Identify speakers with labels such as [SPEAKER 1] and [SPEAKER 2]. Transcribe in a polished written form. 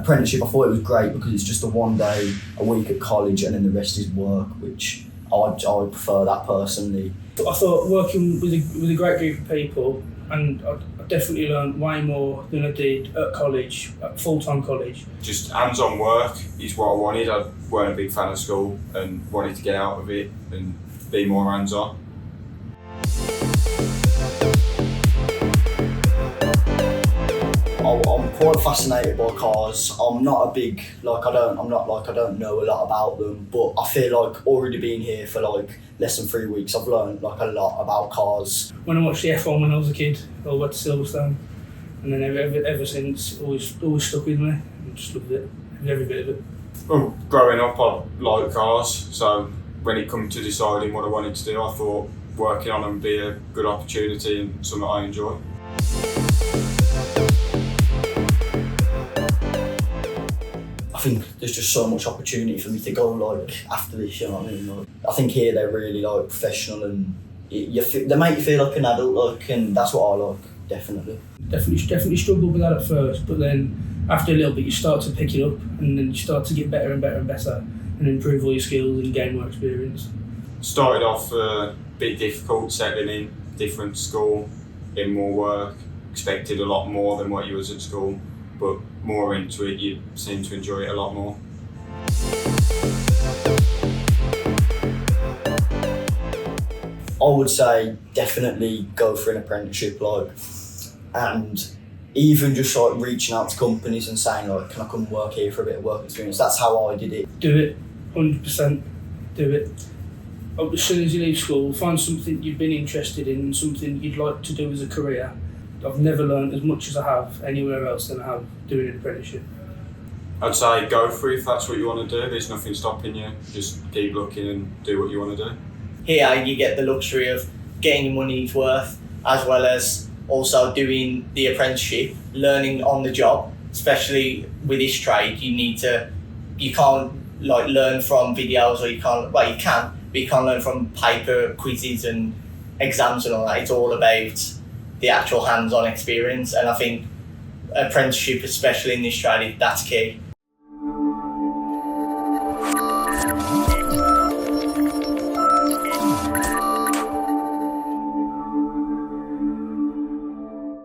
[SPEAKER 1] apprenticeship, I thought it was great because it's just a 1 day a week at college and then the rest is work, which I would prefer that personally.
[SPEAKER 2] I thought working with a great group of people, and I definitely learned way more than I did at college, at full-time college.
[SPEAKER 3] Just hands-on work is what I wanted. I weren't a big fan of school and wanted to get out of it and be more hands-on.
[SPEAKER 1] I'm quite fascinated by cars. I'm not a big, I don't know a lot about them, but I feel like already being here for less than 3 weeks, I've learned a lot about cars.
[SPEAKER 2] When I watched the F1 when I was a kid, I went to Silverstone, and then ever since, always stuck with me. I just loved it, every bit of it.
[SPEAKER 3] Well, growing up, I liked cars, so when it come to deciding what I wanted to do, I thought working on them would be a good opportunity and something I enjoy.
[SPEAKER 1] I think there's just so much opportunity for me to go after this, you know what I mean? I think here they're really professional and they make you feel like an adult, and that's what I like, definitely.
[SPEAKER 2] Definitely struggled with that at first, but then after a little bit you start to pick it up, and then you start to get better and better and better and improve all your skills and gain more experience.
[SPEAKER 3] Started off a bit difficult, settling in, different school, in more work, expected a lot more than what you was at school, but more into it, you seem to enjoy it a lot more.
[SPEAKER 1] I would say definitely go for an apprenticeship, and even just reaching out to companies and saying can I come work here for a bit of work experience. That's how I did it.
[SPEAKER 2] Do it, 100%. Do it. As soon as you leave school, find something you've been interested in, something you'd like to do as a career. I've never learned as much as I have anywhere else than I have doing an apprenticeship.
[SPEAKER 3] I'd say go for it if that's what you want to do. There's nothing stopping you. Just keep looking and do what you want to do.
[SPEAKER 4] Here you get the luxury of getting your money's worth, as well as also doing the apprenticeship, learning on the job. Especially with this trade, you can't learn from videos, or you can, but you can't learn from paper quizzes and exams and all that. It's all about the actual hands-on experience, and I think apprenticeship, especially in this trade, that's key.